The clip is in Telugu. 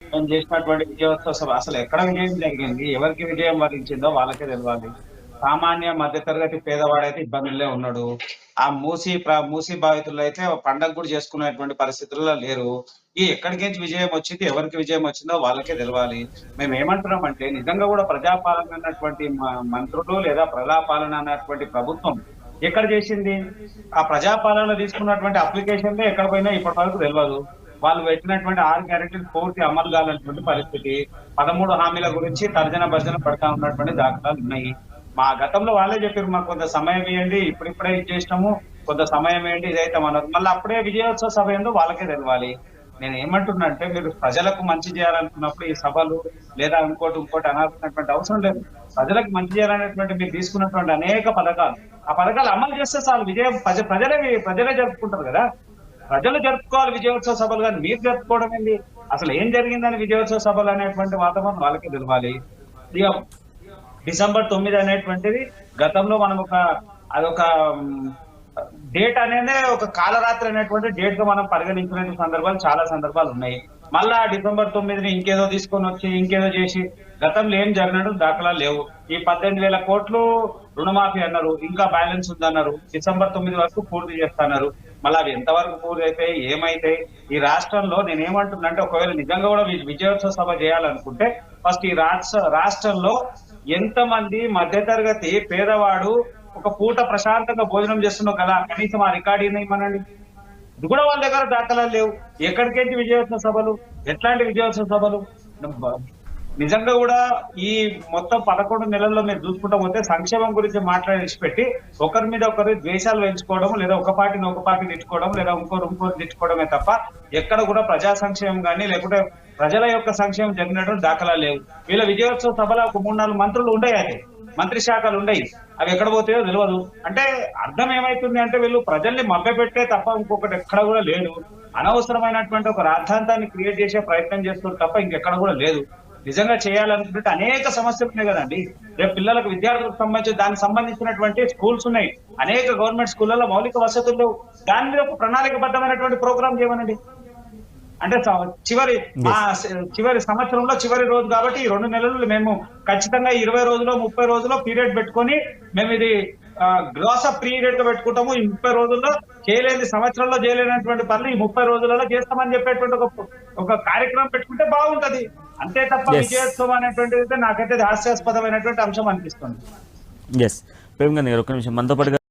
మేము చేసినటువంటి విజయోత్సవ సభ అసలు ఎక్కడ విజయం జరిగింది? ఎవరికి విజయం వరించిందో వాళ్ళకే తెలవాలి. సామాన్య మధ్యతరగతి పేదవాడైతే ఇబ్బందుల్లో ఉన్నాడు. ఆ మూసీ బాధితులైతే పండగ కూడా చేసుకునేటువంటి పరిస్థితుల్లో లేరు. ఎక్కడికించి విజయం వచ్చింది, ఎవరికి విజయం వచ్చిందో వాళ్ళకే తెలవాలి. మేమేమంటున్నామంటే నిజంగా కూడా ప్రజాపాలన అన్నటువంటి మంత్రులు లేదా ప్రజాపాలన అన్నటువంటి ప్రభుత్వం ఎక్కడ చేసింది? ఆ ప్రజాపాలనలో తీసుకున్నటువంటి అప్లికేషన్‌లే ఎక్కడ పోయినాయో ఇప్పటి వరకు తెలవదు. వాళ్ళు పెట్టినటువంటి 6 గ్యారెంటీలు పూర్తి అమలు కానటువంటి పరిస్థితి. 13 హామీల గురించి తర్జన భర్జన పడతా ఉన్నటువంటి దాఖలాలు ఉన్నాయి. మా గతంలో వాళ్ళే చెప్పారు, మాకు కొంత సమయం ఇయ్యండి, ఇప్పుడిప్పుడే ఇది చేసినాము, కొంత సమయం ఇయ్యండి, ఇదైతామన్నారు. మళ్ళీ అప్పుడే విజయోత్సవ సభ ఏందో వాళ్ళకే తెలవాలి. నేను ఏమంటున్నా అంటే, మీరు ప్రజలకు మంచి చేయాలనుకున్నప్పుడు ఈ సభలు లేదా ఇంకోటి అనాల్సినటువంటి అవసరం లేదు. ప్రజలకు మంచి చేయాలనేటువంటి మీరు తీసుకున్నటువంటి అనేక పథకాలు, ఆ పథకాలు అమలు చేస్తే చాలు. విజయం ప్రజలే జరుపుకుంటారు కదా. ప్రజలు జరుపుకోవాలి విజయోత్సవ సభలు, కానీ మీరు జరుపుకోవడం ఏంది? అసలు ఏం జరిగిందని విజయోత్సవ సభలు అనేటువంటి వాతావరణం వాళ్ళకే తెలవాలి. ఇక డిసెంబర్ 9 అనేటువంటిది గతంలో మనం అదొక డేట్ అనేది ఒక కాలరాత్రి అనేటువంటి డేట్ గా మనం పరిగణించిన సందర్భాలు చాలా సందర్భాలు ఉన్నాయి. మళ్ళా డిసెంబర్ 9ని ఇంకేదో తీసుకొని వచ్చి ఇంకేదో చేసి గతంలో ఏం జరిగినట్టు దాఖలాలు లేవు. ఈ 18,000 కోట్లు రుణమాఫీ అన్నారు, ఇంకా బ్యాలెన్స్ ఉందన్నారు. డిసెంబర్ 9 వరకు పూర్తి చేస్తున్నారు. మళ్ళీ అవి ఎంతవరకు పూర్తి అయితాయి, ఏమైతాయి? ఈ రాష్ట్రంలో నేను ఏమంటున్నా అంటే, ఒకవేళ నిజంగా కూడా విజయోత్సవ సభ చేయాలనుకుంటే ఫస్ట్ ఈ రాష్ట్రంలో ఎంతమంది మధ్యతరగతి పేదవాడు ఒక పూట ప్రశాంతంగా భోజనం చేస్తున్నావు కదా, కనీసం ఆ రికార్డు ఏమనండి. ఇది కూడా వాళ్ళ దగ్గర దాఖలాలు లేవు. ఎక్కడికేంటి విజయోత్సవ సభలు, ఎట్లాంటి విజయోత్సవ సభలు? నిజంగా కూడా ఈ మొత్తం 11 నెలల్లో మీరు చూసుకుంటా పోతే సంక్షేమం గురించి మాట్లాడి ఒకరి మీద ఒకరు ద్వేషాలు పెంచుకోవడం, లేదా ఒక పార్టీ తిట్టుకోవడం, లేదా ఇంకోరు తిట్టుకోవడమే తప్ప ఎక్కడ కూడా ప్రజా సంక్షేమం కానీ లేకుంటే ప్రజల యొక్క సంక్షేమం జరిగినటువంటి దాఖలాలు లేవు. వీళ్ళ విజయోత్సవ సభలో ఒక 3-4 మంత్రులు ఉండేవి, మంత్రి శాఖలు ఉండయి. అవి ఎక్కడ పోతాయో తెలియదు. అంటే అర్థం ఏమైతుంది అంటే, వీళ్ళు ప్రజల్ని మభ్యపెట్టే తప్ప ఇంకొకటి ఎక్కడ కూడా లేదు. అనవసరమైనటువంటి ఒక రాద్ధాంతాన్ని క్రియేట్ చేసే ప్రయత్నం చేస్తున్నారు తప్ప ఇంకెక్కడ కూడా లేదు. నిజంగా చేయాలనుకుంటే అనేక సమస్యలు ఉన్నాయి కదండి. రేపు పిల్లలకు విద్యార్థులకు సంబంధించి దానికి సంబంధించినటువంటి స్కూల్స్ ఉన్నాయి. అనేక గవర్నమెంట్ స్కూళ్లలో మౌలిక వసతులు లేవు. దాని మీద ఒక ప్రణాళికబద్ధమైనటువంటి ప్రోగ్రామ్ చేయమనండి. అంటే చివరి సంవత్సరంలో చివరి రోజు కాబట్టి ఈ 2 నెలలు మేము ఖచ్చితంగా 20 రోజులు 30 రోజుల్లో పీరియడ్ పెట్టుకొని మేము ఇది గ్రాసప్ పీరియడ్ గా పెట్టుకుంటాము. ఈ 30 రోజుల్లో చేయలేని, సంవత్సరంలో చేయలేనటువంటి పనులు ఈ 30 రోజులలో చేస్తామని చెప్పేటువంటి ఒక కార్యక్రమం పెట్టుకుంటే బాగుంటది. అంతే తప్ప విజయోత్సవం అనేటువంటిది నాకైతే హాస్యాస్పదమైనటువంటి అంశం అనిపిస్తుంది. ప్రేమ్ గాంధీ గారు, ఒక్క నిమిషం మనతో పాటుగా